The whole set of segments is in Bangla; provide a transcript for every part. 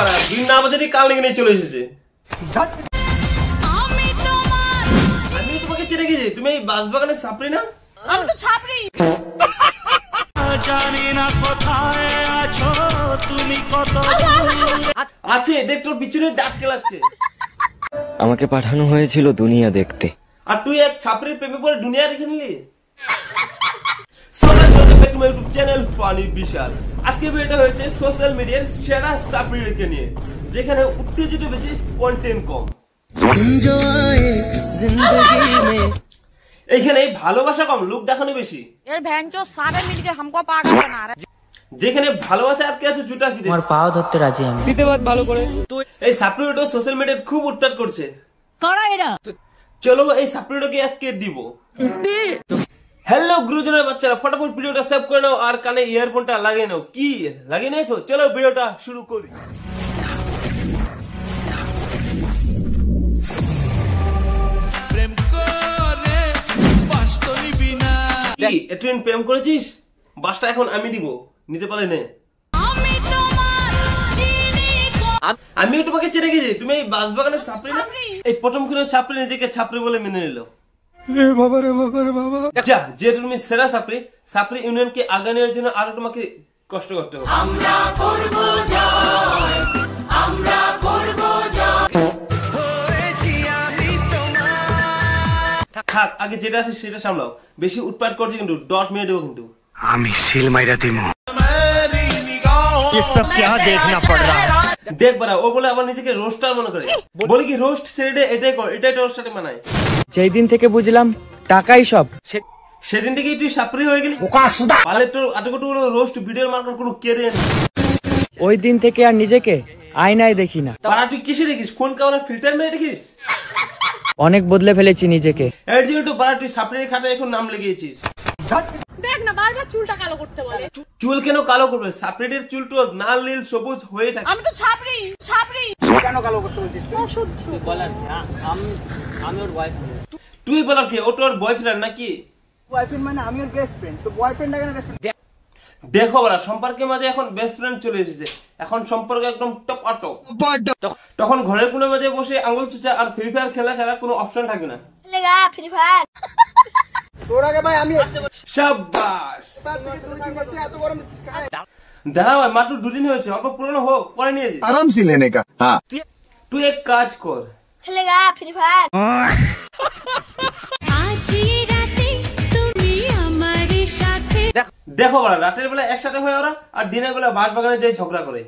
বাড়া, দিন না বাজারে কাল নিয়ে চলে এসেছে। আমি তোমাকে চেনে গেছি, তুমি এই বাঁশবাগানের ছাপরি না? আমি তো ছাপরি। জানি না কোথায় আছো তুমি, কত আছে দেখ, তোর পিছনে ডাক খেলাচ্ছে। আমাকে পাঠানো হয়েছিল দুনিয়া দেখতে, আর তুই এক ছাপরির প্রেমে পড়ে দুনিয়া দেখে নিলি। ইউটিউব চ্যানেল ফানি বিশাল। আজকে ভিডিওটা হয়েছে সোশ্যাল মিডিয়ার সেরা ছাপরিকে নিয়ে, যেখানে উত্তেজিত বেশি, কন্টেন্ট কম। এইখানে ভালোবাসা কম, লোক দেখানো বেশি। যেখানে ভালোবাসা আর কে আছে জুটা ফিরে, আমার পাও ধরতে রাজি আমি। ভালো করে এই ছাপরিটা সোশ্যাল মিডিয়ায় খুব উত্তাপ করছে। কারা এরা? চলো এই ছাপরিটাকে আজকে দিব। হ্যালো গুরুজনের বাচ্চারা, ফটাফট ভিডিওটা সেভ করে নাও আর কানে ইয়ারফোনটা লাগিয়ে নাও। কি লাগিয়ে নিয়েছো? চলো ভিডিওটা শুরু করি। তুই প্রেম করেছিস? বাসটা এখন আমি দিব, নিতে পারে নে। আমি তোমাকে চেনে গেছি, তুমি এই বাঁশবাগানের ছাপরি না? এই প্রথম কোনো ছাপরি নিজেকে ছাপরি বলে মেনে নিল। যে তুমি সেরা ছাপরি, ছাপরি ইউনিয়নকে আগে নেওয়ার জন্য আরো তোমাকে কষ্ট করতে হবে। আমরা করব জয়, আমরা করব জয়। থাক, আগে যেটা আছে সেটা সামলাও। বেশি উৎপাত করছে কিন্তু ডট মেরে দেবো কিন্তু। আমি সিল মাইরা দিমু। ये सब क्या देखना पड़ रहा है? দেখ বাড়া, ও বলে আবার নিজেকে রোস্টার মনে করে, বলে কি রোস্ট সেরে এটাই কর, এটাই রোস্টারে মানায়। যেই দিন থেকে বুঝলাম টাকাই সব, সেদিন থেকেই তুই ছাপরি হয়ে গেলি। পালে তোর আটকটু রোস্ট ভিডিওর মার্কার কোনো কেড়ে নেই। ওই দিন থেকে আর নিজেকে আয়নায় দেখি না। পাড়া তুই কিসে দেখিস? ফোন কামড়া ফিল্টার মেরে দেখিস? অনেক বদলে ফেলেছি নিজেকে। এর জন্য তো পাড়া তুই ছাপরির খাতায় এখন নাম লেগেছিস। দেখ না, বারবার চুলটা কালো করতে বলে। চুল কেন কালো করবে? ছাপরির চুল তো লাল নীল সবুজ হয়ে থাকে। আমি তো ছাপরি, ছাপরি। কেন কালো করতে বলছিস? অসহ্য বলার। আমি ওর বয়ফ্রেন্ড। তুই বলার কি? ও তোর বয়ফ্রেন্ড নাকি? বয়ফ্রেন্ড মানে আমি ওর বেস্ট ফ্রেন্ড। তো বয়ফ্রেন্ড কেন বেস্ট ফ্রেন্ড? দেখো বাড়া, সম্পর্কের মাঝে এখন বেস্ট ফ্রেন্ড চলে এসেছে। এখন সম্পর্ক একদম টপ আটপ। তখন ঘরের কোনো মাঝে বসে আঙুল চুচা আর ফ্রি ফায়ার খেলা ছাড়া কোনো অপশন থাকবে না। ফ্রি ফায়ার তোর আগে ভাই আমি শাবাশ। তার থেকে 2-3 বছর এত গরম দিছিস কাই? দাঁড়া ভাই, মাত্র 2 দিন হয়েছে, অল্প পুরনো হোক পরে নিয়ে যাই। आराम से लेने का। हाँ তুই এক কাজ কর, খেলেগা ফ্রি ফায়ার। দেখো বাড়া, রাতের বেলা একসাথে হয় ওরা, আর দিনের বেলা বাঁশবাগানে যাই ঝগড়া করে।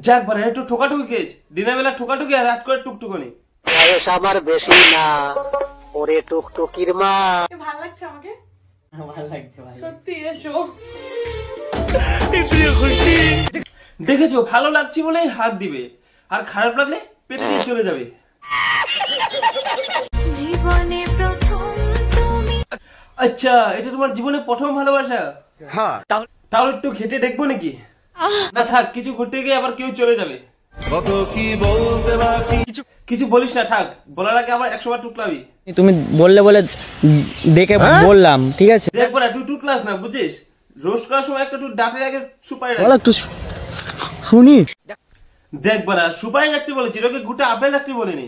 যাক বাড়া, একটু ঠোকাঠুকি কেজ। দিনের বেলা ঠোকাঠুকি আর রাত করে টুকটুকনি। বয়স আমার বেশি না, ওরে টুকটুকির মা। ভালো লাগছে আমাকে? ভালো লাগছে ভাই, সত্যি এসো। দেখেছো, ভালো লাগছে বলেই হাত দিবে, আর খারাপ লাগলে পেটে দিয়ে চলে যাবে। জীবনে প্রথম তুমি। আচ্ছা, এটা তোমার জীবনে প্রথম ভালোবাসা? हाँ তাহলে একটু ঘেটে দেখবো নাকি? না থাক, কিছু ঘুরতে গিয়ে আবার কেউ চলে যাবে। কিছু বলিস না, থাক। বলার আগে আবার 100 বার টুকলাবি। তুমি বললে বলে দেখে বললাম, ঠিক আছে? দেখ বাড়া, তুই টুকলাস না, বুঝিস? রোস্ট করার সময় একটা ডাটের আগে সুপারি রাখ। একটু শুনি। দেখ বাড়া, সুপারি রাখতে বলেছি, ওকে গোটা আপেল রাখতে বলিনি।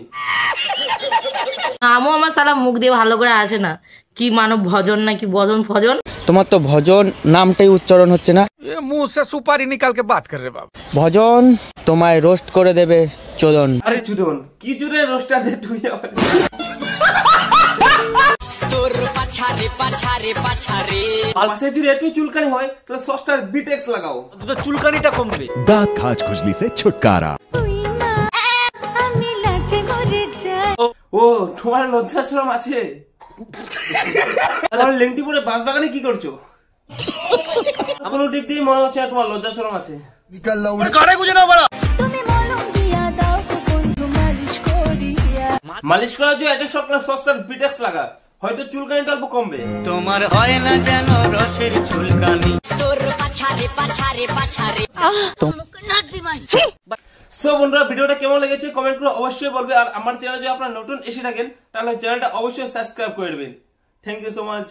আমও আমার সালা মুখ দিয়ে ভালো করে আসে না। কি মানব ভজন নাকি ভজন ফজন? তোমার তো ভজন নামটাই উচ্চারণ হচ্ছে না। मुंह से सुपारी निकाल के बात कर रहे बाप। ভজন তোমায় রোস্ট করে দেবে চোদন। আরে চুদন, কি জুড়ে রোস্টার দে তুই আবার। তোর পাছারে পাছারে পাছারে পাছারে যদি একটু চুলকানি হয় তাহলে সস্টার বিটেক্স লাগাও, तो चुलकानीटा कमবে। दांत खाज खुजली से छुटकारा। ও তোমার লজ্জা শরম আছে? তাহলে লেংটি পরে বাঁশবাগানে কি করছো? কোনো দিক দিয়ে মনে হচ্ছে না তোমার লজ্জা শরম আছে। निकल लो गाने गुजे ना बड़ा। মালিশ করার জন্য একটা সব সস্তার বিটেক্স লাগা, হয়তো চুলকানিটা অল্প কমবে। তোমার হয় না যেন রসের চুলকানি। তোর পাছারে পাছারে পাছারে। সো বন্ধুরা, ভিডিওটা কেমন লেগেছে কমেন্ট করে অবশ্যই বলবে। আর আমার চ্যানেলে যদি আপনারা নতুন এসে থাকেন তাহলে চ্যানেলটা অবশ্যই সাবস্ক্রাইব করে দেবেন। Thank you so much.